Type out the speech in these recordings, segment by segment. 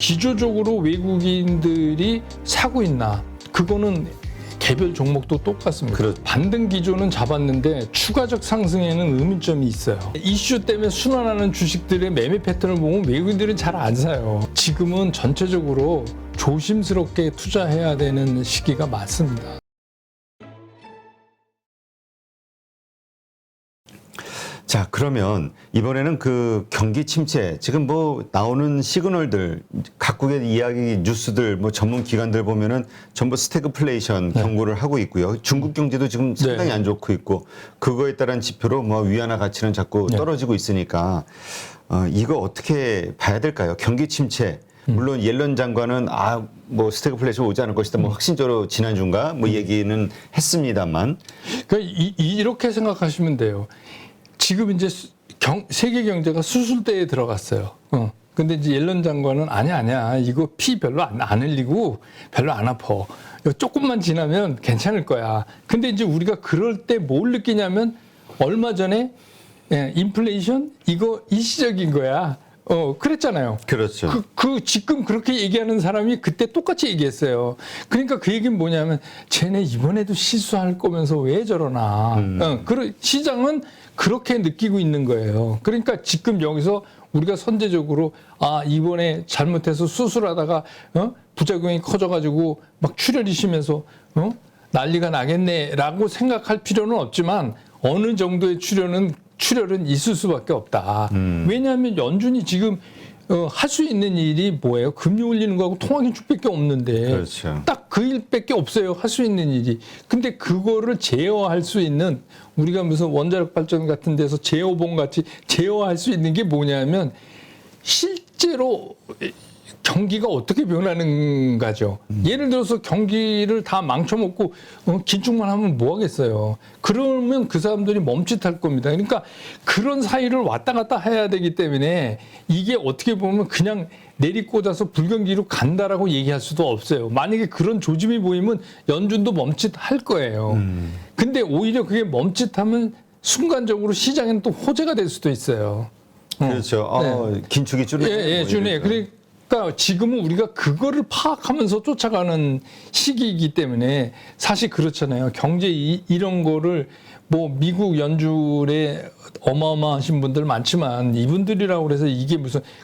기조적으로 외국인들이 사고 있나? 그거는 개별 종목도 똑같습니다. 반등 기조는 잡았는데 추가적 상승에는 의문점이 있어요. 이슈 때문에 순환하는 주식들의 매매 패턴을 보면 외국인들은 잘 안 사요. 지금은 전체적으로 조심스럽게 투자해야 되는 시기가 맞습니다. 자, 그러면 이번에는 그 경기 침체, 지금 뭐 나오는 시그널들, 각국의 이야기 뉴스들, 뭐 전문 기관들 보면은 전부 스태그플레이션 경고를 하고 있고요. 중국 경제도 지금 상당히 안 좋고 있고, 그거에 따른 지표로 뭐 위안화 가치는 자꾸 떨어지고 있으니까 이거 어떻게 봐야 될까요? 경기 침체. 물론 옐런 장관은 뭐 스태그플레이션 오지 않을 것이다. 뭐 확신적으로 지난주인가 뭐 얘기는 했습니다만. 그러니까 이렇게 생각하시면 돼요. 지금 이제 세계 경제가 수술대에 들어갔어요. 근데 이제 옐런 장관은 아니야. 이거 피 별로 안 흘리고 별로 안 아파. 조금만 지나면 괜찮을 거야. 근데 이제 우리가 그럴 때 뭘 느끼냐면 얼마 전에 인플레이션 이거 일시적인 거야. 그랬잖아요. 그렇죠. 지금 그렇게 얘기하는 사람이 그때 똑같이 얘기했어요. 그러니까 그 얘기는 뭐냐면, 쟤네 이번에도 실수할 거면서 왜 저러나. 시장은 그렇게 느끼고 있는 거예요. 그러니까 지금 여기서 우리가 선제적으로, 이번에 잘못해서 수술하다가, 부작용이 커져가지고 막 출혈이 심해서, 난리가 나겠네라고 생각할 필요는 없지만, 어느 정도의 출혈은 있을 수밖에 없다. 왜냐하면 연준이 지금 할 수 있는 일이 뭐예요? 금리 올리는 거하고 통화 긴축밖에 없는데 그렇죠. 딱 그 일밖에 없어요. 할 수 있는 일이. 근데 그거를 제어할 수 있는, 우리가 무슨 원자력 발전 같은 데서 제어봉 같이 제어할 수 있는 게 뭐냐면 실제로 경기가 어떻게 변하는가죠. 예를 들어서 경기를 다 망쳐먹고 긴축만 하면 뭐 하겠어요. 그러면 그 사람들이 멈칫할 겁니다. 그러니까 그런 사이를 왔다 갔다 해야 되기 때문에 이게 어떻게 보면 그냥 내리꽂아서 불경기로 간다라고 얘기할 수도 없어요. 만약에 그런 조짐이 보이면 연준도 멈칫할 거예요. 근데 오히려 그게 멈칫하면 순간적으로 시장에는 또 호재가 될 수도 있어요. 그렇죠. 긴축이 줄네. 줄네. 그러니까 지금은 우리가 그거를 파악하면서 쫓아가는 시기이기 때문에 사실 그렇잖아요. 경제 이런 거를 뭐 미국 연준에 어마어마하신 분들 많지만 이분들이라고 그래서 이게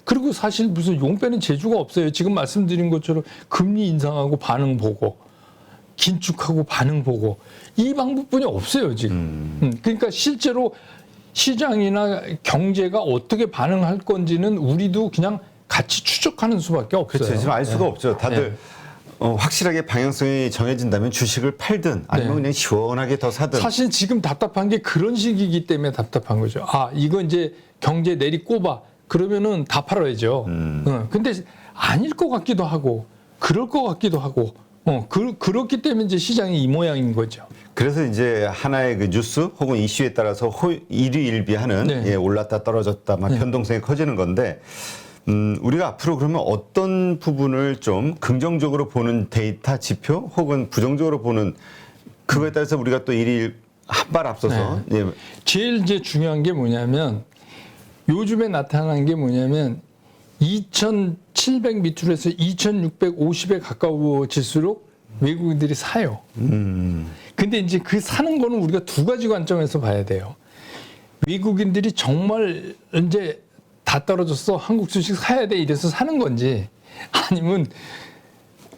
그리고 사실 무슨 용 빼는 재주가 없어요. 지금 말씀드린 것처럼 금리 인상하고 반응 보고 긴축하고 반응 보고 이 방법뿐이 없어요, 지금. 그러니까 실제로 시장이나 경제가 어떻게 반응할 건지는 우리도 그냥 같이 추적하는 수밖에 없어요. 그렇죠. 지금 알 수가 없죠. 다들 확실하게 방향성이 정해진다면 주식을 팔든 아니면 그냥 시원하게 더 사든. 사실 지금 답답한 게 그런 시기이기 때문에 답답한 거죠. 이거 이제 경제 내리꼽아. 그러면은 다 팔아야죠. 근데 아닐 것 같기도 하고 그럴 것 같기도 하고 그렇기 때문에 이제 시장이 이 모양인 거죠. 그래서 이제 하나의 그 뉴스 혹은 이슈에 따라서 일희일비하는 올랐다 떨어졌다 막 변동성이 커지는 건데 우리가 앞으로 그러면 어떤 부분을 좀 긍정적으로 보는 데이터 지표 혹은 부정적으로 보는 그거에 따라서 우리가 또 일일 한 발 앞서서 제일 이제 중요한 게 뭐냐면 요즘에 나타난 게 뭐냐면 2,700 밑으로 해서 2,650에 가까워질수록 외국인들이 사요. 근데 이제 그 사는 거는 우리가 두 가지 관점에서 봐야 돼요. 외국인들이 정말 이제 다 떨어졌어. 한국 주식 사야 돼. 이래서 사는 건지 아니면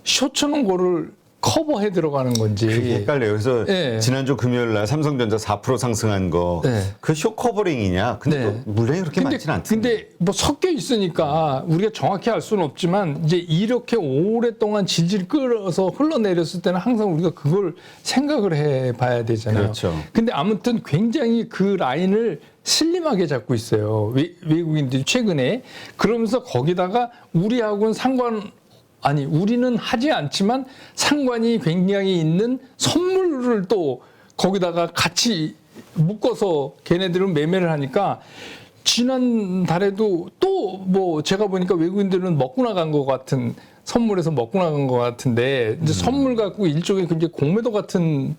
쇼쳐놓은 거를 커버해 들어가는 건지. 그게 헷갈려요. 그래서 지난주 금요일 날 삼성전자 4% 상승한 거 그 쇼커버링이냐. 근데 또 물량이 그렇게 많지는 않던데. 근데 뭐 섞여 있으니까 우리가 정확히 알 수는 없지만 이제 이렇게 오랫동안 질질 끌어서 흘러내렸을 때는 항상 우리가 그걸 생각을 해 봐야 되잖아요. 그렇죠. 근데 아무튼 굉장히 그 라인을 슬림하게 잡고 있어요. 외국인들이 최근에. 그러면서 거기다가 우리하고는 우리는 하지 않지만 상관이 굉장히 있는 선물을 또 거기다가 같이 묶어서 걔네들은 매매를 하니까 지난달에도 또 뭐 제가 보니까 외국인들은 먹고 나간 것 같은 선물에서 먹고 나간 것 같은데 이제 선물 갖고 일종의 굉장히 공매도 같은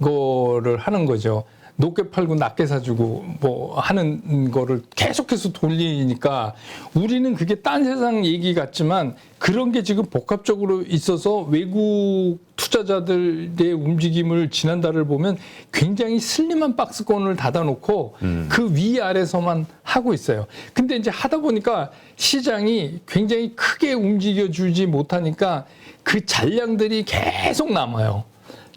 거를 하는 거죠. 높게 팔고 낮게 사주고 뭐 하는 거를 계속해서 돌리니까 우리는 그게 딴 세상 얘기 같지만 그런 게 지금 복합적으로 있어서 외국 투자자들의 움직임을 지난달을 보면 굉장히 슬림한 박스권을 닫아놓고 그 위아래서만 하고 있어요. 근데 이제 하다 보니까 시장이 굉장히 크게 움직여주지 못하니까 그 잔량들이 계속 남아요.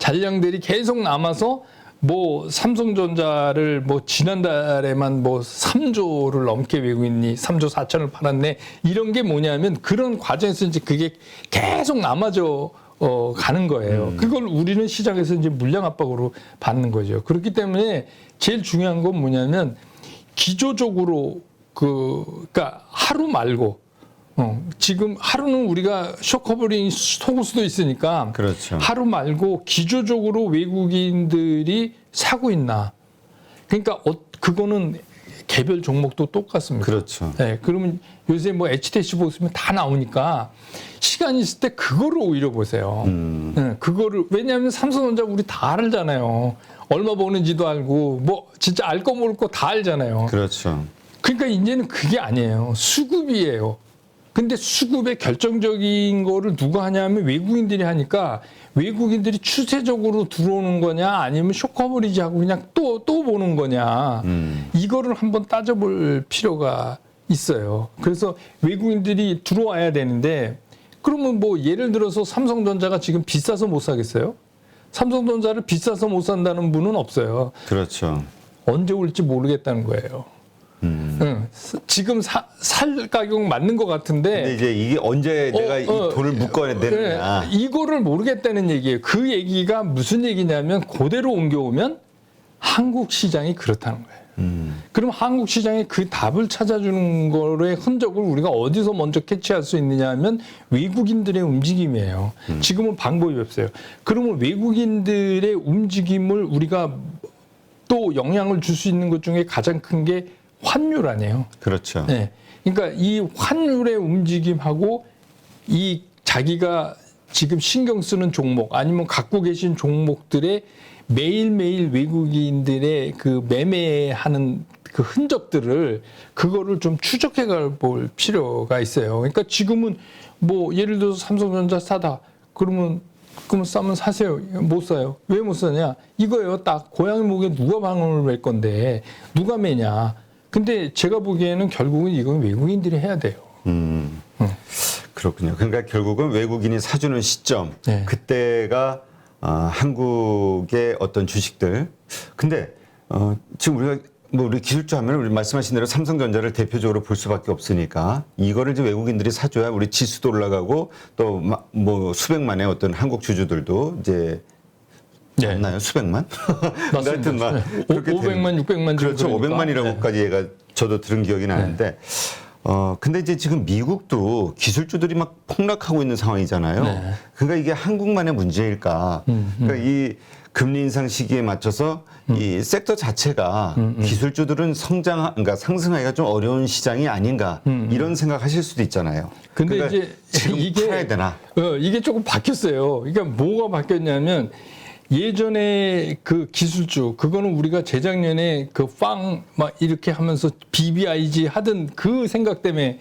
잔량들이 계속 남아서 뭐 삼성전자를 뭐 지난달에만 뭐 3조를 넘게 외국인이 3조 4천을 팔았네 이런 게 뭐냐면 그런 과정에서 이제 그게 계속 남아져 가는 거예요. 그걸 우리는 시장에서 이제 물량 압박으로 받는 거죠. 그렇기 때문에 제일 중요한 건 뭐냐면 기조적으로 그러니까 하루 말고 지금 하루는 우리가 쇼커버링 속을 수도 있으니까 그렇죠. 하루 말고 기조적으로 외국인들이 사고 있나. 그러니까 그거는 개별 종목도 똑같습니다. 그렇죠. 네, 그러면 요새 뭐 HTC 보시면 다 나오니까 시간 있을 때 그거를 오히려 보세요. 네, 그거를 왜냐하면 삼성전자 우리 다 알잖아요. 얼마 버는지도 알고 뭐 진짜 알 거 모를 거 다 알잖아요. 그렇죠. 그러니까 이제는 그게 아니에요. 수급이에요. 근데 수급의 결정적인 거를 누가 하냐면 외국인들이 하니까 외국인들이 추세적으로 들어오는 거냐 아니면 쇼커버리지 하고 그냥 또 보는 거냐 이거를 한번 따져볼 필요가 있어요. 그래서 외국인들이 들어와야 되는데 그러면 뭐 예를 들어서 삼성전자가 지금 비싸서 못 사겠어요? 삼성전자를 비싸서 못 산다는 분은 없어요. 그렇죠. 언제 올지 모르겠다는 거예요. 응. 지금 살 가격 맞는 것 같은데. 근데 이제 이게 언제 내가 이 돈을 묶어야 되느냐. 이거를 모르겠다는 얘기예요. 그 얘기가 무슨 얘기냐면 그대로 옮겨오면 한국 시장이 그렇다는 거예요. 그럼 한국 시장이 그 답을 찾아주는 거의 흔적을 우리가 어디서 먼저 캐치할 수 있느냐 하면 외국인들의 움직임이에요. 지금은 방법이 없어요. 그러면 외국인들의 움직임을 우리가 또 영향을 줄 수 있는 것 중에 가장 큰 게 환율 아니에요. 그렇죠. 네. 그러니까 이 환율의 움직임하고 이 자기가 지금 신경 쓰는 종목 아니면 갖고 계신 종목들의 매일매일 외국인들의 그 매매하는 그 흔적들을 그거를 좀 추적해 볼 필요가 있어요. 그러니까 지금은 뭐 예를 들어서 삼성전자 사다 그러면 싸면 사세요. 못 사요. 왜 못 사냐? 이거예요. 딱 고양이 목에 누가 방울을 맬 건데 누가 매냐? 근데 제가 보기에는 결국은 이건 외국인들이 해야 돼요. 그렇군요. 그러니까 결국은 외국인이 사주는 시점, 네. 그때가 한국의 어떤 주식들. 근데 지금 우리가 뭐 우리 기술주 하면 우리 말씀하신 대로 삼성전자를 대표적으로 볼 수밖에 없으니까 이거를 이제 외국인들이 사줘야 우리 지수도 올라가고 또 뭐 수백만의 어떤 한국 주주들도 이제 네. 맞나요? 수백만? 맞습니다. 하여튼 막 네. 그렇게 500만, 600만 그렇죠. 정도. 500만이라고까지 얘가 저도 들은 기억이 나는데 근데 이제 지금 미국도 기술주들이 막 폭락하고 있는 상황이잖아요. 네. 그러니까 이게 한국만의 문제일까? 그러니까 이 금리 인상 시기에 맞춰서 이 섹터 자체가 기술주들은 그러니까 상승하기가 좀 어려운 시장이 아닌가 이런 생각하실 수도 있잖아요. 근데 그러니까 이제 지금 이게 팔아야 되나? 이게 조금 바뀌었어요. 그러니까 뭐가 바뀌었냐면 예전에 그 기술주 그거는 우리가 재작년에 그 빵 막 이렇게 하면서 BBIG 하던 그 생각 때문에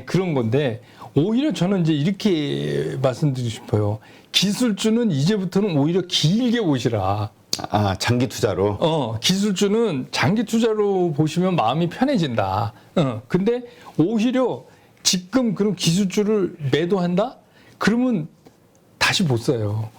그런 건데 오히려 저는 이제 이렇게 말씀드리고 싶어요. 기술주는 이제부터는 오히려 길게 보시라. 아, 장기 투자로? 기술주는 장기 투자로 보시면 마음이 편해진다. 근데 오히려 지금 그런 기술주를 매도한다? 그러면 다시 못 사요.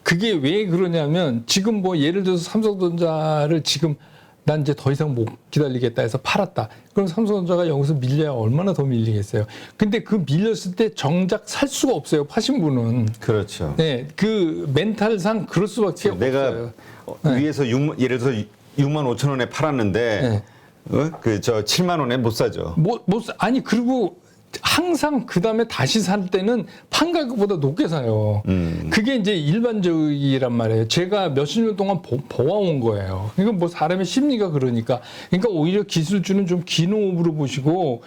그게 왜 그러냐면 지금 뭐 예를 들어서 삼성전자를 지금 난 이제 더 이상 못 기다리겠다 해서 팔았다. 그럼 삼성전자가 여기서 밀려야 얼마나 더 밀리겠어요. 근데 그 밀렸을 때 정작 살 수가 없어요. 파신 분은. 그렇죠. 네, 그 멘탈상 그럴 수밖에 내가 없어요. 위에서 예를 들어서 6만 5천 원에 팔았는데 그 저 7만 원에 못 사죠. 아니 그리고 항상 그 다음에 다시 살 때는 판 가격보다 높게 사요. 그게 이제 일반적이란 말이에요. 제가 몇십 년 동안 보아온 거예요. 그러니까 뭐 사람의 심리가 그러니까 오히려 기술주는 좀 긴 호흡으로 보시고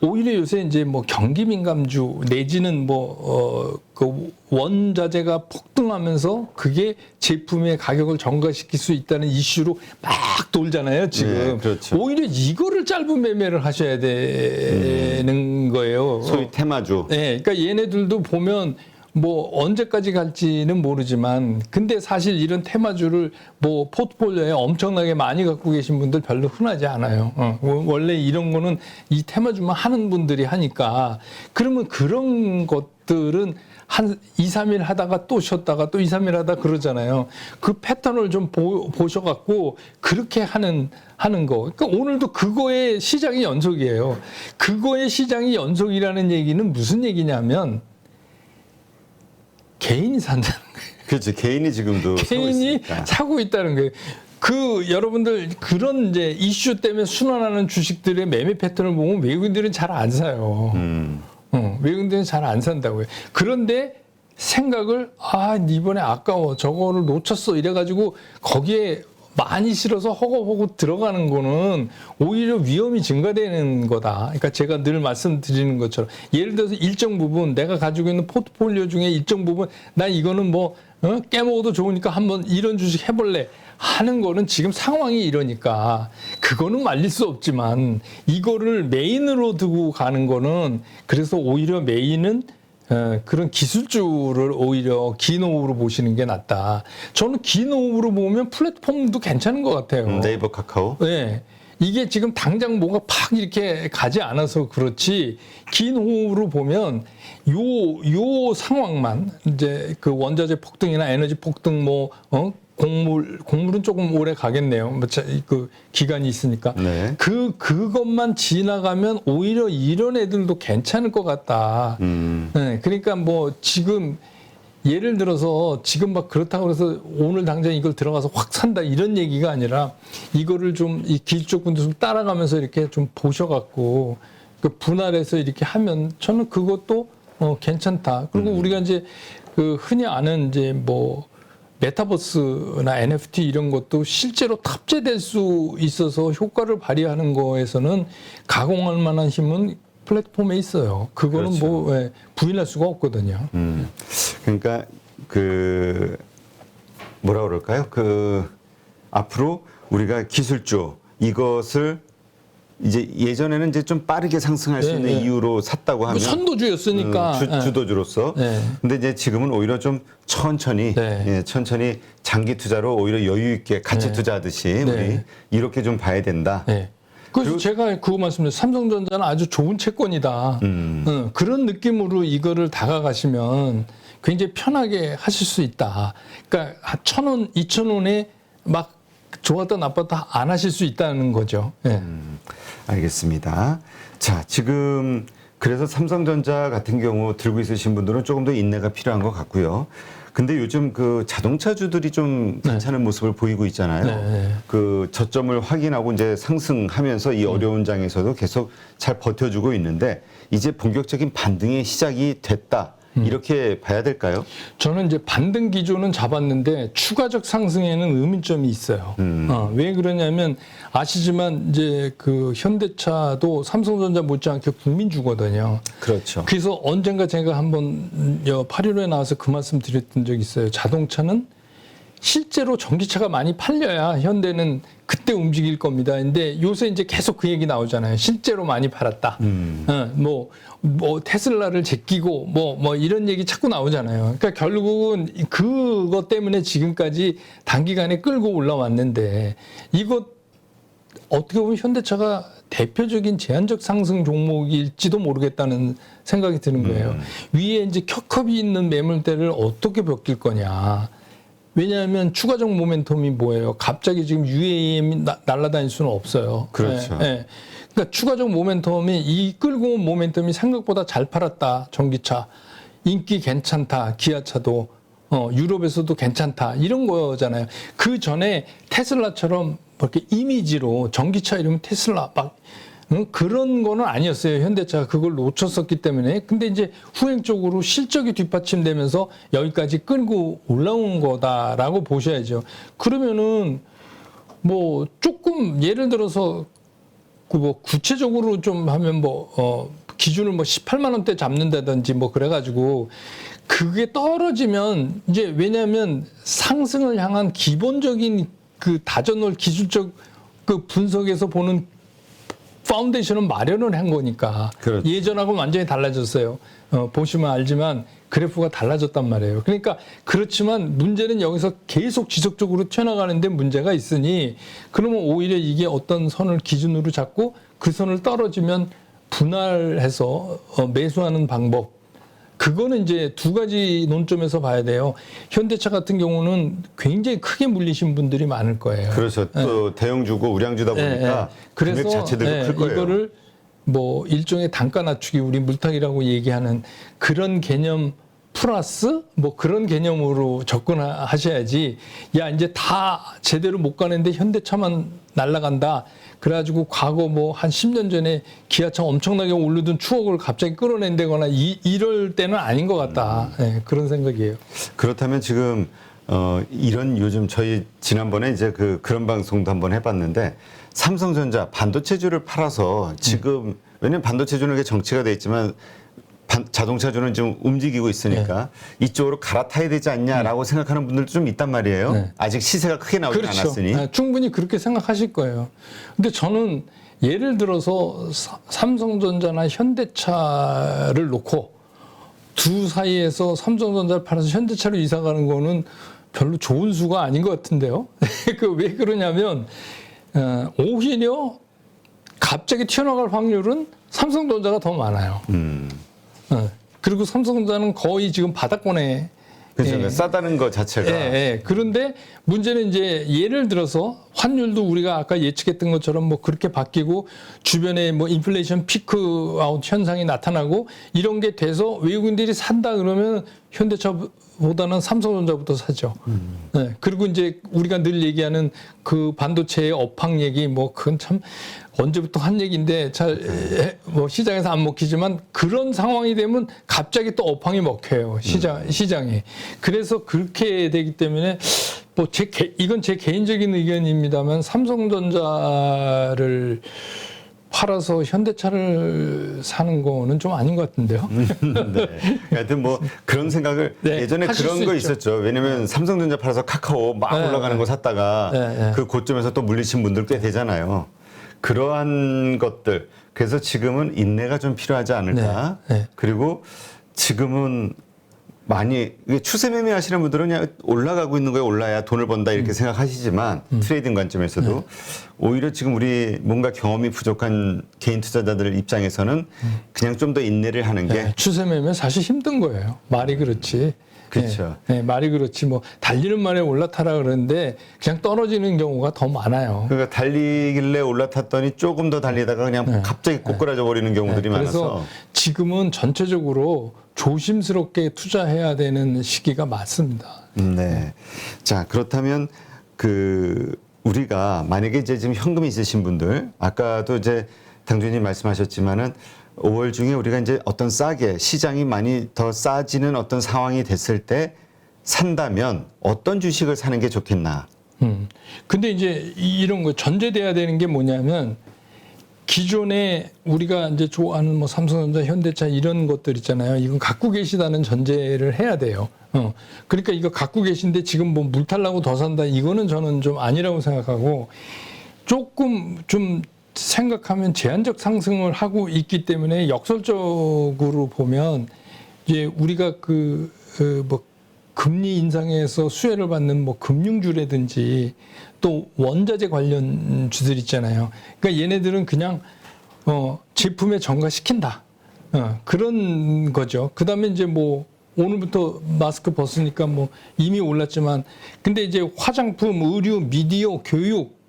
오히려 요새 이제 뭐 경기 민감주 내지는 그 원자재가 폭등하면서 그게 제품의 가격을 전가시킬 수 있다는 이슈로 막 돌잖아요, 지금. 네, 그렇죠. 오히려 이거를 짧은 매매를 하셔야 되는 거예요. 소위 테마주. 네, 그러니까 얘네들도 보면 뭐 언제까지 갈지는 모르지만 근데 사실 이런 테마주를 뭐 포트폴리오에 엄청나게 많이 갖고 계신 분들 별로 흔하지 않아요. 원래 이런 거는 이 테마주만 하는 분들이 하니까 그러면 그런 것들은 한 2, 3일 하다가 또 쉬었다가 또 2, 3일 하다 그러잖아요. 그 패턴을 좀 보셔갖고 그렇게 하는 거. 그러니까 오늘도 그거의 시장이 연속이에요. 그거의 시장이 연속이라는 얘기는 무슨 얘기냐면 개인이 산다는 거예요. 그렇죠. 개인이 지금도 개인이 사고 있다는 거예요. 여러분들 그런 이제 이슈 때문에 순환하는 주식들의 매매 패턴을 보면 외국인들은 잘 안 사요. 외국인들은 잘 안 산다고요. 그런데 생각을 이번에 아까워 저거를 놓쳤어 이래가지고 거기에 많이 실어서 허겁허겁 들어가는 거는 오히려 위험이 증가되는 거다. 그러니까 제가 늘 말씀드리는 것처럼 예를 들어서 일정 부분 내가 가지고 있는 포트폴리오 중에 일정 부분 나 이거는 깨먹어도 좋으니까 한번 이런 주식 해볼래 하는 거는 지금 상황이 이러니까 그거는 말릴 수 없지만 이거를 메인으로 두고 가는 거는 그래서 오히려 메인은 그런 기술주를 오히려 긴 호흡으로 보시는 게 낫다. 저는 긴 호흡으로 보면 플랫폼도 괜찮은 것 같아요. 네이버, 카카오. 네. 이게 지금 당장 뭔가 팍 이렇게 가지 않아서 그렇지 긴 호흡으로 보면 요 상황만 이제 그 원자재 폭등이나 에너지 폭등 곡물은 조금 오래 가겠네요. 그 기간이 있으니까. 네. 그것만 지나가면 오히려 이런 애들도 괜찮을 것 같다. 네, 그러니까 지금 예를 들어서 지금 막 그렇다고 해서 오늘 당장 이걸 들어가서 확 산다 이런 얘기가 아니라 이거를 좀 이 기술적 분들 좀 따라가면서 이렇게 좀 보셔갖고 그 분할해서 이렇게 하면 저는 그것도 괜찮다. 그리고 우리가 이제 그 흔히 아는 이제 메타버스나 NFT 이런 것도 실제로 탑재될 수 있어서 효과를 발휘하는 거에서는 가공할 만한 힘은 플랫폼에 있어요. 그거는 그렇죠. 부인할 수가 없거든요. 그러니까 뭐라 그럴까요? 앞으로 우리가 기술주 이것을 이제 예전에는 이제 좀 빠르게 상승할 수 있는 이유로 샀다고 하면 선도주였으니까 주도주로서. 근데 이제 지금은 오히려 좀 천천히 천천히 장기 투자로 오히려 여유 있게 가치 투자하듯이 우리 이렇게 좀 봐야 된다. 그래서 제가 그거 말씀드렸어요. 삼성전자는 아주 좋은 채권이다. 그런 느낌으로 이거를 다가가시면 굉장히 편하게 하실 수 있다. 그러니까 1,000원, 2,000원에 막 좋았다 나빴다 안 하실 수 있다는 거죠. 알겠습니다. 자, 지금 그래서 삼성전자 같은 경우 들고 있으신 분들은 조금 더 인내가 필요한 것 같고요. 근데 요즘 그 자동차주들이 좀 괜찮은 모습을 보이고 있잖아요. 그 저점을 확인하고 이제 상승하면서 이 어려운 장에서도 계속 잘 버텨주고 있는데 이제 본격적인 반등의 시작이 됐다. 이렇게 봐야 될까요? 저는 이제 반등 기조는 잡았는데 추가적 상승에는 의문점이 있어요. 왜 그러냐면 아시지만 이제 그 현대차도 삼성전자 못지않게 국민주거든요. 그렇죠. 그래서 언젠가 제가 한번 8.15에 나와서 그 말씀 드렸던 적이 있어요. 자동차는 실제로 전기차가 많이 팔려야 현대는 그때 움직일 겁니다. 근데 요새 이제 계속 그 얘기 나오잖아요. 실제로 많이 팔았다. 테슬라를 제끼고 이런 얘기 자꾸 나오잖아요. 그러니까 결국은 그것 때문에 지금까지 단기간에 끌고 올라왔는데 이것 어떻게 보면 현대차가 대표적인 제한적 상승 종목일지도 모르겠다는 생각이 드는 거예요. 위에 이제 켜컵이 있는 매물대를 어떻게 벗길 거냐. 왜냐하면 추가적 모멘텀이 뭐예요? 갑자기 지금 UAM이 날아다닐 수는 없어요. 그렇죠. 그러니까 추가적 모멘텀이 이 끌고 온 모멘텀이 생각보다 잘 팔았다. 전기차. 인기 괜찮다. 기아차도. 유럽에서도 괜찮다. 이런 거잖아요. 그 전에 테슬라처럼 이렇게 이미지로 전기차 이러면 테슬라 그런 거는 아니었어요. 현대차가 그걸 놓쳤었기 때문에. 근데 이제 후행적으로 실적이 뒷받침되면서 여기까지 끌고 올라온 거다라고 보셔야죠. 그러면은 조금 예를 들어서 그 뭐 구체적으로 좀 하면 기준을 18만 원대 잡는다든지 그래가지고 그게 떨어지면 이제 왜냐하면 상승을 향한 기본적인 그 다져놓을 기술적 그 분석에서 보는 파운데이션을 마련을 한 거니까. 그렇죠. 예전하고 완전히 달라졌어요. 보시면 알지만 그래프가 달라졌단 말이에요. 그러니까 그렇지만 문제는 여기서 계속 지속적으로 튀어나가는데 문제가 있으니 그러면 오히려 이게 어떤 선을 기준으로 잡고 그 선을 떨어지면 분할해서 매수하는 방법. 그거는 이제 두 가지 논점에서 봐야 돼요. 현대차 같은 경우는 굉장히 크게 물리신 분들이 많을 거예요. 그렇죠. 또 대형주고 우량주다 보니까 금액 그래서 자체들도 클 거예요. 이거를 일종의 단가 낮추기 우리 물타기라고 얘기하는 그런 개념 플러스 그런 개념으로 접근하셔야지. 야 이제 다 제대로 못 가는데 현대차만 날아간다. 그래가지고 과거 한 10년 전에 기아차 엄청나게 오르던 추억을 갑자기 끌어낸다거나 이럴 때는 아닌 것 같다. 그런 생각이에요. 그렇다면 지금 이런 요즘 저희 지난번에 이제 그런 방송도 한번 해봤는데 삼성전자 반도체주를 팔아서 지금 왜냐면 반도체주는 이게 정치가 돼 있지만 자동차주는 좀 움직이고 있으니까 이쪽으로 갈아타야 되지 않냐라고 생각하는 분들도 좀 있단 말이에요. 아직 시세가 크게 나오지 그렇죠. 않았으니. 충분히 그렇게 생각하실 거예요. 근데 저는 예를 들어서 삼성전자나 현대차를 놓고 두 사이에서 삼성전자를 팔아서 현대차로 이사 가는 거는 별로 좋은 수가 아닌 것 같은데요. 왜 그러냐면 오히려 갑자기 튀어나갈 확률은 삼성전자가 더 많아요. 그리고 삼성전자는 거의 지금 바닥권에 그렇죠. 싸다는 것 자체가. 그런데 문제는 이제 예를 들어서 환율도 우리가 아까 예측했던 것처럼 그렇게 바뀌고 주변에 인플레이션 피크아웃 현상이 나타나고 이런 게 돼서 외국인들이 산다 그러면 현대차보다는 삼성전자부터 사죠. 그리고 이제 우리가 늘 얘기하는 그 반도체의 업황 얘기 그건 참 언제부터 한 얘기인데 잘 시장에서 안 먹히지만 그런 상황이 되면 갑자기 또 업황이 먹혀요. 시장에. 그래서 그렇게 되기 때문에 이건 제 개인적인 의견입니다만 삼성전자를 팔아서 현대차를 사는 거는 좀 아닌 것 같은데요. 네. 하여튼 그런 생각을 예전에 그런 거 있었죠. 왜냐면 삼성전자 팔아서 카카오 막 올라가는 거 샀다가 그 고점에서 또 물리신 분들 꽤 되잖아요. 그러한 것들. 그래서 지금은 인내가 좀 필요하지 않을까. 그리고 지금은 많이 추세 매매 하시는 분들은 그냥 올라가고 있는 거에 올라야 돈을 번다 이렇게 생각하시지만 트레이딩 관점에서도 오히려 지금 우리 뭔가 경험이 부족한 개인 투자자들 입장에서는 그냥 좀 더 인내를 하는 게 추세 매매 사실 힘든 거예요. 말이 그렇지. 그렇죠. 말이 그렇지. 달리는 말에 올라타라 그러는데 그냥 떨어지는 경우가 더 많아요. 그러니까 달리길래 올라탔더니 조금 더 달리다가 그냥 갑자기 꼬꾸라져 버리는 경우들이 그래서 많아서 지금은 전체적으로 조심스럽게 투자해야 되는 시기가 맞습니다. 네. 자, 그렇다면 우리가 만약에 이제 지금 현금이 있으신 분들 아까도 이제 당주님 말씀하셨지만은 5월 중에 우리가 이제 어떤 싸게 시장이 많이 더 싸지는 어떤 상황이 됐을 때 산다면 어떤 주식을 사는 게 좋겠나? 근데 이제 이런 거 전제돼야 되는 게 뭐냐면 기존에 우리가 이제 좋아하는 삼성전자, 현대차 이런 것들 있잖아요. 이건 갖고 계시다는 전제를 해야 돼요. 그러니까 이거 갖고 계신데 지금 물탈 나고 더 산다. 이거는 저는 좀 아니라고 생각하고 조금 좀 생각하면 제한적 상승을 하고 있기 때문에 역설적으로 보면 이제 우리가 금리 인상에서 수혜를 받는 금융주라든지 또 원자재 관련 주들 있잖아요. 그러니까 얘네들은 그냥 제품에 전가시킨다. 그런 거죠. 그다음에 이제 오늘부터 마스크 벗으니까 이미 올랐지만 근데 이제 화장품, 의류, 미디어, 교육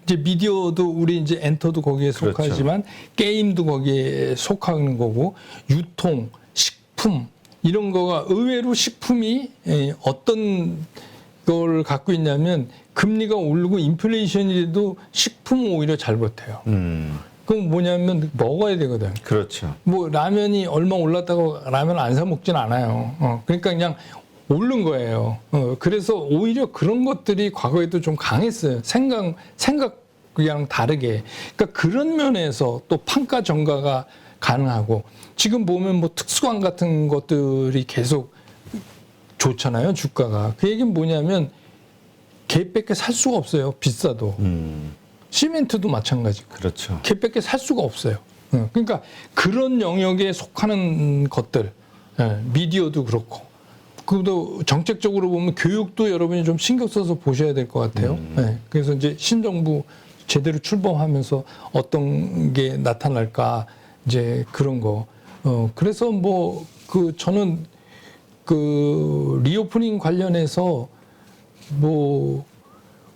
이제 미디어도 우리 이제 엔터도 거기에 속하지만 게임도 거기에 속하는 거고 유통, 식품 이런 거가 의외로 식품이 어떤 걸 갖고 있냐면 금리가 오르고 인플레이션이라도 식품은 오히려 잘 버텨요. 그럼 뭐냐면 먹어야 되거든. 그렇죠. 라면이 얼마 올랐다고 라면 안 사 먹진 않아요. 그러니까 그냥 오른 거예요. 그래서 오히려 그런 것들이 과거에도 좀 강했어요. 생각을 그냥 다르게. 그러니까 그런 면에서 또 판가 전가가 가능하고 지금 보면 뭐 특수관 같은 것들이 계속 좋잖아요, 주가가. 그 얘기는 뭐냐면 걔밖에 살 수가 없어요, 비싸도. 시멘트도 마찬가지고. 그렇죠. 걔밖에 살 수가 없어요. 그러니까 그런 영역에 속하는 것들, 미디어도 그렇고, 그것도 정책적으로 보면 교육도 여러분이 좀 신경 써서 보셔야 될 것 같아요. 그래서 이제 신정부 제대로 출범하면서 어떤 게 나타날까, 이제 그런 거. 그래서 뭐 저는 그 리오프닝 관련해서 뭐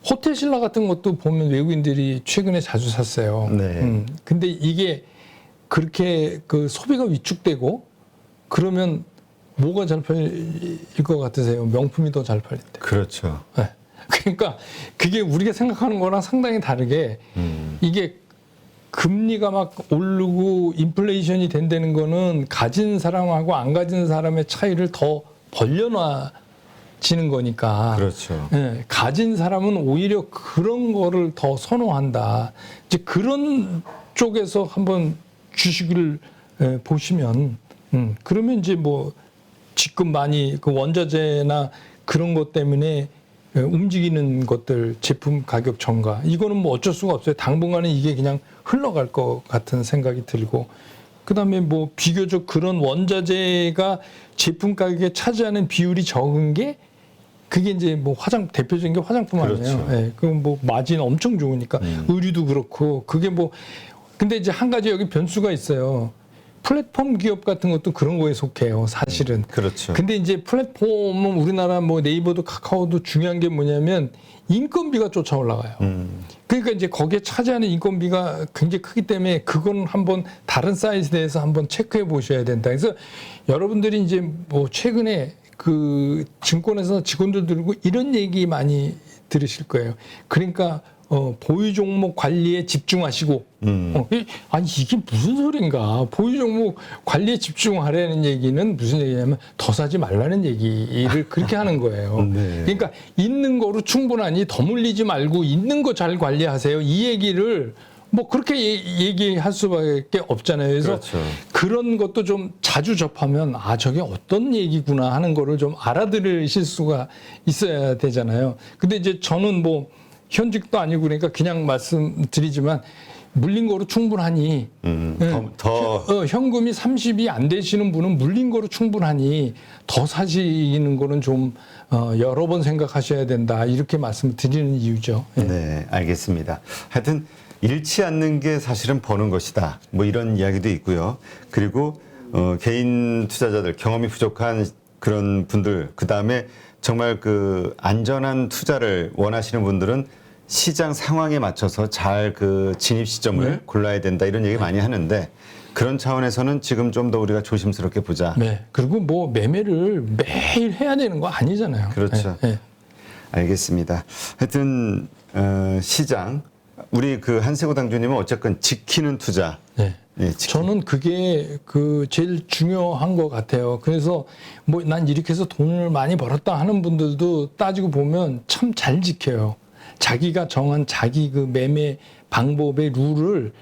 호텔 신라 같은 것도 보면 외국인들이 최근에 자주 샀어요. 네. 근데 이게 그렇게 그 소비가 위축되고 그러면 뭐가 잘 팔릴 것 같으세요? 명품이 더 잘 팔릴 때. 그렇죠. 네. 그러니까 그게 우리가 생각하는 거랑 상당히 다르게 이게 금리가 막 오르고 인플레이션이 된다는 거는 가진 사람하고 안 가진 사람의 차이를 더 벌려놔지는 거니까. 그렇죠. 예, 가진 사람은 오히려 그런 거를 더 선호한다. 이제 그런 쪽에서 한번 주식을 보시면, 그러면 이제 뭐 지금 많이 그 원자재나 그런 것 때문에 움직이는 것들, 제품 가격 전가, 이거는 뭐 어쩔 수가 없어요. 당분간은 이게 그냥 흘러갈 것 같은 생각이 들고, 그 다음에 뭐 비교적 그런 원자재가 제품 가격에 차지하는 비율이 적은 게 그게 이제 뭐 대표적인 게 화장품 아니에요. 그렇죠. 예, 그건 뭐 마진 엄청 좋으니까 의류도 그렇고 그게 뭐 근데 이제 한 가지 여기 변수가 있어요. 플랫폼 기업 같은 것도 그런 거에 속해요, 사실은. 그렇죠. 근데 이제 플랫폼은 우리나라 뭐 네이버도 카카오도 중요한 게 뭐냐면 인건비가 쫓아 올라가요. 그러니까 이제 거기에 차지하는 인건비가 굉장히 크기 때문에 그건 한번 다른 사이즈에 대해서 한번 체크해 보셔야 된다. 그래서 여러분들이 이제 뭐 최근에 그 증권에서 직원들 들고 이런 얘기 많이 들으실 거예요. 그러니까 보유 종목 관리에 집중하시고, 아니, 이게 무슨 소린가. 보유 종목 관리에 집중하라는 얘기는 무슨 얘기냐면 더 사지 말라는 얘기를 그렇게 하는 거예요. 네. 그러니까 있는 거로 충분하니 더 물리지 말고 있는 거 잘 관리하세요. 이 얘기를 뭐 그렇게 얘기할 수밖에 없잖아요. 그래서 그렇죠. 그런 것도 좀 자주 접하면 아, 저게 어떤 얘기구나 하는 거를 좀 알아들으실 수가 있어야 되잖아요. 근데 이제 저는 뭐 현직도 아니고 그러니까 그냥 말씀드리지만 물린 거로 충분하니 현금이 30이 안 되시는 분은 물린 거로 충분하니 더 사시는 거는 좀 여러 번 생각하셔야 된다 이렇게 말씀드리는 이유죠. 네, 알겠습니다. 하여튼 잃지 않는 게 사실은 버는 것이다. 뭐 이런 이야기도 있고요. 그리고 개인 투자자들 경험이 부족한 그런 분들 그다음에 정말 그 안전한 투자를 원하시는 분들은 시장 상황에 맞춰서 잘 그 진입 시점을 골라야 된다 이런 얘기 많이 하는데 그런 차원에서는 지금 좀 더 우리가 조심스럽게 보자. 네. 그리고 뭐 매매를 매일 해야 되는 거 아니잖아요. 그렇죠. 네. 알겠습니다. 하여튼 시장 우리 그 한세구 당주님은 어쨌건 지키는 투자. 네. 저는 그게 그 제일 중요한 것 같아요. 그래서 뭐 난 이렇게 해서 돈을 많이 벌었다 하는 분들도 따지고 보면 참 잘 지켜요. 자기가 정한 자기 그 매매 방법의 룰을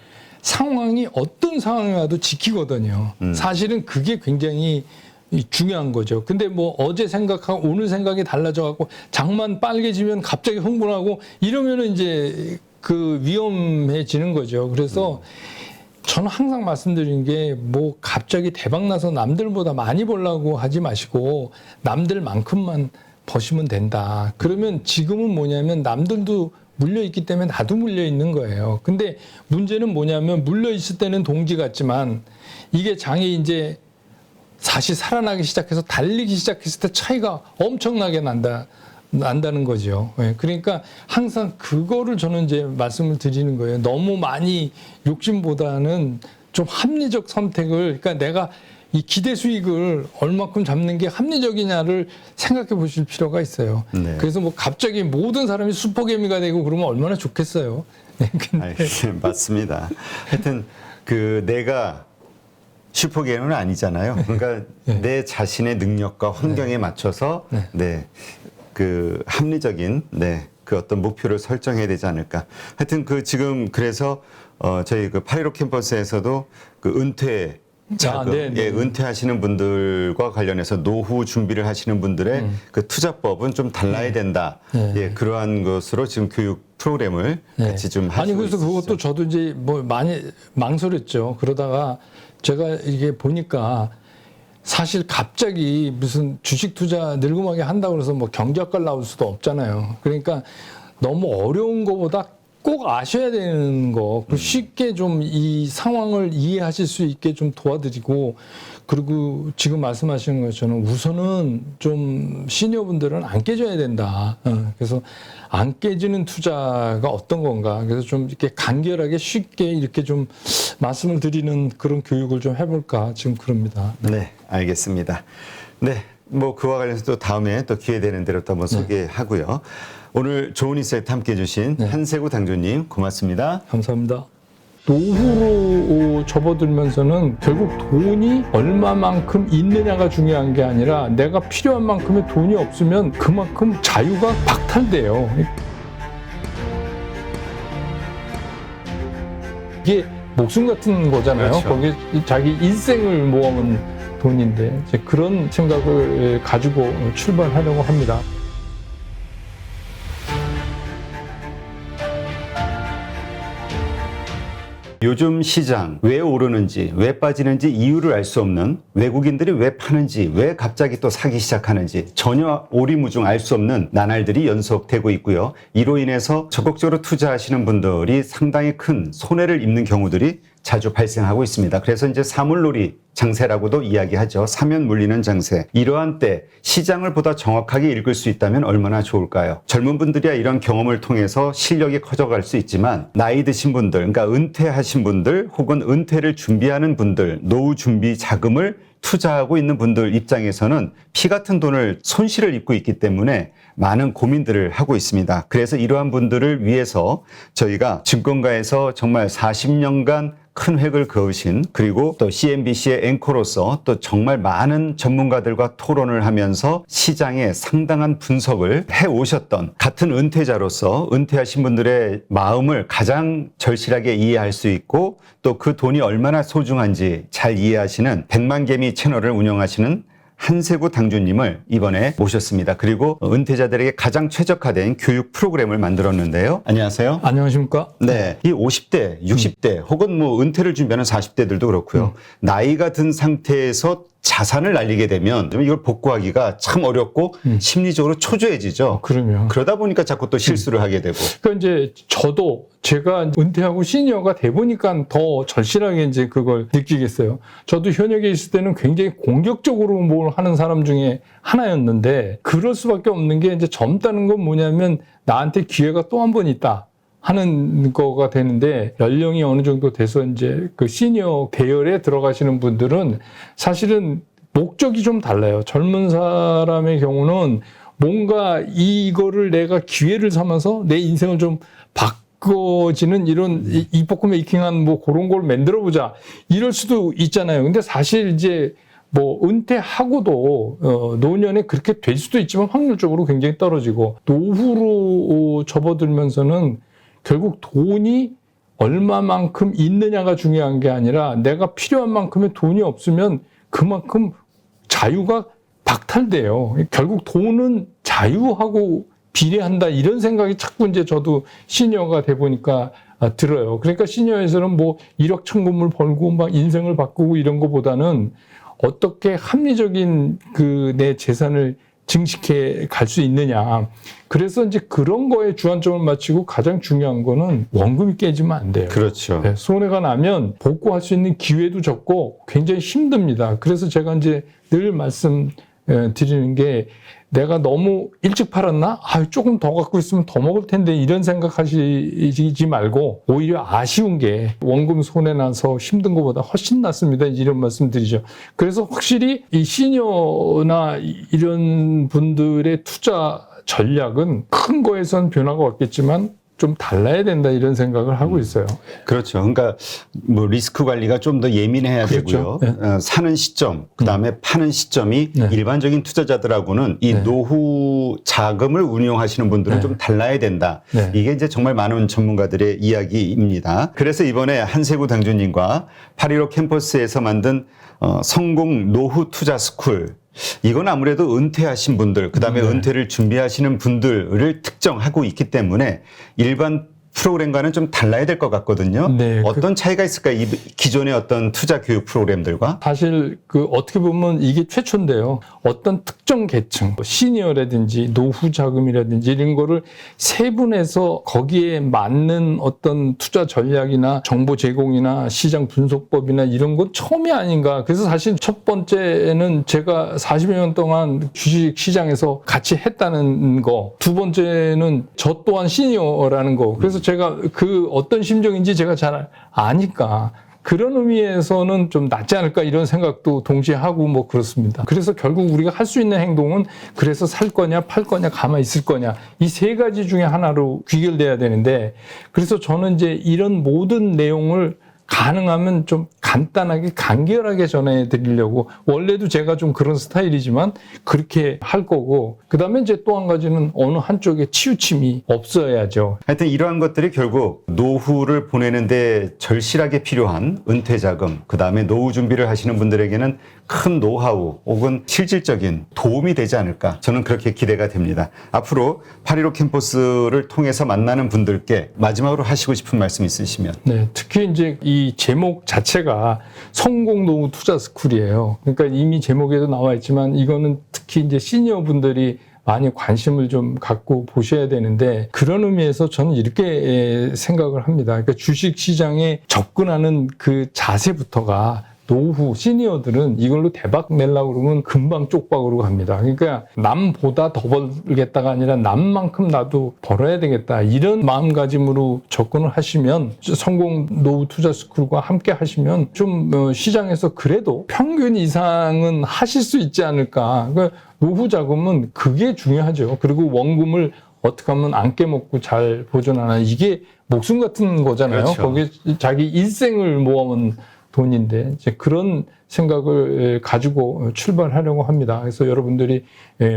상황이 어떤 상황이 와도 지키거든요. 사실은 그게 굉장히 중요한 거죠. 근데 뭐 어제 생각하고 오늘 생각이 달라져 갖고 장만 빨개지면 갑자기 흥분하고 이러면은 이제 그 위험해지는 거죠. 그래서 저는 항상 말씀드리는 게 뭐 갑자기 대박 나서 남들보다 많이 벌라고 하지 마시고 남들만큼만 버시면 된다. 그러면 지금은 뭐냐면 남들도 물려 있기 때문에 나도 물려 있는 거예요. 근데 문제는 뭐냐면 물려 있을 때는 동지 같지만 이게 장이 이제 다시 살아나기 시작해서 달리기 시작했을 때 차이가 엄청나게 난다는 거죠. 그러니까 항상 그거를 저는 이제 말씀을 드리는 거예요. 너무 많이 욕심보다는 좀 합리적 선택을, 그러니까 내가 이 기대 수익을 얼마큼 잡는 게 합리적이냐를 생각해 보실 필요가 있어요. 네. 그래서 뭐 갑자기 모든 사람이 슈퍼개미가 되고 그러면 얼마나 좋겠어요. 맞습니다. 하여튼 그 내가 슈퍼게임은 아니잖아요. 그러니까 내 자신의 능력과 환경에 맞춰서 그 합리적인 그 어떤 목표를 설정해야 되지 않을까. 하여튼 그 지금 그래서 저희 그 8.15 캠퍼스에서도 그 은퇴 자금, 네, 네. 예, 은퇴하시는 분들과 관련해서 노후 준비를 하시는 분들의 그 투자법은 좀 달라야 된다. 네. 예, 그러한 것으로 지금 교육 프로그램을 같이 좀 하시고 아니 그래서 있으시죠. 그것도 저도 이제 뭐 많이 망설였죠. 그러다가 제가 이게 보니까 사실 갑자기 무슨 주식 투자 늙음하게 한다고 해서 뭐 경제학과 나올 수도 없잖아요. 그러니까 너무 어려운 거보다 꼭 아셔야 되는 거, 쉽게 좀 이 상황을 이해하실 수 있게 좀 도와드리고, 그리고 지금 말씀하시는 것처럼 우선은 좀 시니어분들은 안 깨져야 된다. 그래서 안 깨지는 투자가 어떤 건가. 그래서 좀 이렇게 간결하게 쉽게 이렇게 좀 말씀을 드리는 그런 교육을 좀 해볼까 지금 그럽니다. 네, 알겠습니다. 네, 뭐 그와 관련해서 또 다음에 또 기회 되는 대로 또 한번 소개하고요. 오늘 좋은 인사이트 함께 해주신 한세구 당주님 고맙습니다. 감사합니다. 노후로 접어들면서는 결국 돈이 얼마만큼 있느냐가 중요한 게 아니라 내가 필요한 만큼의 돈이 없으면 그만큼 자유가 박탈돼요. 이게 목숨 같은 거잖아요. 그렇죠. 거기에 자기 일생을 모아온 돈인데 이제 그런 생각을 가지고 출발하려고 합니다. 요즘 시장 왜 오르는지 왜 빠지는지 이유를 알 수 없는, 외국인들이 왜 파는지 왜 갑자기 또 사기 시작하는지 전혀 오리무중 알 수 없는 나날들이 연속되고 있고요. 이로 인해서 적극적으로 투자하시는 분들이 상당히 큰 손해를 입는 경우들이 자주 발생하고 있습니다. 그래서 이제 사물놀이 장세라고도 이야기하죠. 사면 물리는 장세. 이러한 때 시장을 보다 정확하게 읽을 수 있다면 얼마나 좋을까요? 젊은 분들이야 이런 경험을 통해서 실력이 커져갈 수 있지만 나이 드신 분들, 그러니까 은퇴하신 분들 혹은 은퇴를 준비하는 분들, 노후 준비 자금을 투자하고 있는 분들 입장에서는 피 같은 돈을 손실을 입고 있기 때문에 많은 고민들을 하고 있습니다. 그래서 이러한 분들을 위해서 저희가 증권가에서 정말 40년간 큰 획을 그으신, 그리고 또 CNBC의 앵커로서 또 정말 많은 전문가들과 토론을 하면서 시장의 상당한 분석을 해오셨던 같은 은퇴자로서 은퇴하신 분들의 마음을 가장 절실하게 이해할 수 있고 또 그 돈이 얼마나 소중한지 잘 이해하시는 백만개미 채널을 운영하시는 한세구 당주님을 이번에 모셨습니다. 그리고 은퇴자들에게 가장 최적화된 교육 프로그램을 만들었는데요. 안녕하세요. 안녕하십니까? 네. 이 50대, 60대 혹은 뭐 은퇴를 준비하는 40대들도 그렇고요. 나이가 든 상태에서 자산을 날리게 되면 좀 이걸 복구하기가 참 어렵고 심리적으로 초조해지죠. 그러면. 그러다 보니까 자꾸 또 실수를 하게 되고. 그러니까 이제 저도 제가 은퇴하고 시니어가 돼 보니까 더 절실하게 이제 그걸 느끼겠어요. 저도 현역에 있을 때는 굉장히 공격적으로 뭘 하는 사람 중에 하나였는데 그럴 수밖에 없는 게 이제 젊다는 건 뭐냐면 나한테 기회가 또 한 번 있다 하는 거가 되는데 연령이 어느 정도 돼서 이제 그 시니어 대열에 들어가시는 분들은 사실은 목적이 좀 달라요. 젊은 사람의 경우는 뭔가 이거를 내가 기회를 삼아서 내 인생을 좀 바꿔지는 이런 이포크 메이킹한 뭐 그런 걸 만들어 보자 이럴 수도 있잖아요. 근데 사실 이제 뭐 은퇴하고도 노년에 그렇게 될 수도 있지만 확률적으로 굉장히 떨어지고 노후로 접어들면서는 결국 돈이 얼마만큼 있느냐가 중요한 게 아니라 내가 필요한 만큼의 돈이 없으면 그만큼 자유가 박탈돼요. 결국 돈은 자유하고 비례한다 이런 생각이 자꾸 이제 저도 시니어가 돼 보니까 들어요. 그러니까 시니어에서는 뭐 1억 천금을 벌고 막 인생을 바꾸고 이런 거보다는 어떻게 합리적인 그 내 재산을 증식해 갈 수 있느냐. 그래서 이제 그런 거에 주안점을 맞추고 가장 중요한 거는 원금이 깨지면 안 돼요. 그렇죠. 네, 손해가 나면 복구할 수 있는 기회도 적고 굉장히 힘듭니다. 그래서 제가 이제 늘 말씀드리는 게 내가 너무 일찍 팔았나? 조금 더 갖고 있으면 더 먹을 텐데 이런 생각하시지 말고 오히려 아쉬운 게 원금 손해 나서 힘든 것보다 훨씬 낫습니다. 이런 말씀드리죠. 그래서 확실히 이 시니어나 이런 분들의 투자 전략은 큰 거에선 변화가 없겠지만 좀 달라야 된다 이런 생각을 하고 있어요. 그렇죠. 그러니까 뭐 리스크 관리가 좀 더 예민해야 그렇죠. 되고요. 사는 시점, 그다음에 파는 시점이 네. 일반적인 투자자들하고는 이 노후 자금을 운용하시는 분들은 네. 좀 달라야 된다. 네. 이게 이제 정말 많은 전문가들의 이야기입니다. 그래서 이번에 한세구 당주님과 8.15 캠퍼스에서 만든 성공 노후 투자 스쿨, 이건 아무래도 은퇴하신 분들, 그다음에 은퇴를 준비하시는 분들을 특정하고 있기 때문에 일반 프로그램과는 좀 달라야 될 것 같거든요. 네, 어떤 차이가 있을까요? 이 기존의 어떤 투자 교육 프로그램들과? 사실 어떻게 보면 이게 최초인데요. 어떤 특정 계층, 시니어라든지 노후 자금이라든지 이런 거를 세분해서 거기에 맞는 어떤 투자 전략이나 정보 제공이나 시장 분석법이나 이런 건 처음이 아닌가. 그래서 사실 첫 번째는 제가 40여 년 동안 주식 시장에서 같이 했다는 거. 두 번째는 저 또한 시니어라는 거. 그래서 제가 그 어떤 심정인지 제가 잘 아니까 그런 의미에서는 좀 낫지 않을까 이런 생각도 동시에 하고 뭐 그렇습니다. 그래서 결국 우리가 할 수 있는 행동은 그래서 살 거냐 팔 거냐 가만히 있을 거냐 이 세 가지 중에 하나로 귀결돼야 되는데 그래서 저는 이제 이런 모든 내용을 가능하면 좀 간단하게 간결하게 전해드리려고 원래도 제가 좀 그런 스타일이지만 그렇게 할 거고 그다음에 이제 또 한 가지는 어느 한쪽에 치우침이 없어야죠. 하여튼 이러한 것들이 결국 노후를 보내는데 절실하게 필요한 은퇴 자금, 그다음에 노후 준비를 하시는 분들에게는 큰 노하우 혹은 실질적인 도움이 되지 않을까 저는 그렇게 기대가 됩니다. 앞으로 8.15 캠퍼스를 통해서 만나는 분들께 마지막으로 하시고 싶은 말씀 있으시면. 네, 특히 이제 이 제목 자체가 성공 노후 투자 스쿨이에요. 그러니까 이미 제목에도 나와 있지만 이거는 특히 이제 시니어 분들이 많이 관심을 좀 갖고 보셔야 되는데 그런 의미에서 저는 이렇게 생각을 합니다. 그러니까 주식 시장에 접근하는 그 자세부터가 노후 시니어들은 이걸로 대박 내려고 그러면 금방 쪽박으로 갑니다. 그러니까 남보다 더 벌겠다가 아니라 남만큼 나도 벌어야 되겠다. 이런 마음가짐으로 접근을 하시면 성공 노후 투자 스쿨과 함께 하시면 좀 시장에서 그래도 평균 이상은 하실 수 있지 않을까. 그러니까 노후 자금은 그게 중요하죠. 그리고 원금을 어떻게 하면 안 깨먹고 잘 보존하나 이게 목숨 같은 거잖아요. 그렇죠. 거기에 자기 일생을 모아온 돈인데 이제 그런 생각을 가지고 출발하려고 합니다. 그래서 여러분들이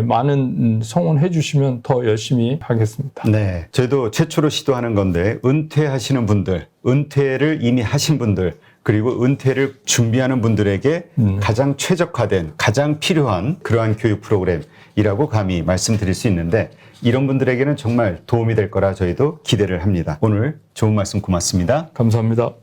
많은 성원해 주시면 더 열심히 하겠습니다. 네, 저희도 최초로 시도하는 건데 은퇴하시는 분들, 은퇴를 이미 하신 분들 그리고 은퇴를 준비하는 분들에게 가장 최적화된, 가장 필요한 그러한 교육 프로그램이라고 감히 말씀드릴 수 있는데 이런 분들에게는 정말 도움이 될 거라 저희도 기대를 합니다. 오늘 좋은 말씀 고맙습니다. 감사합니다.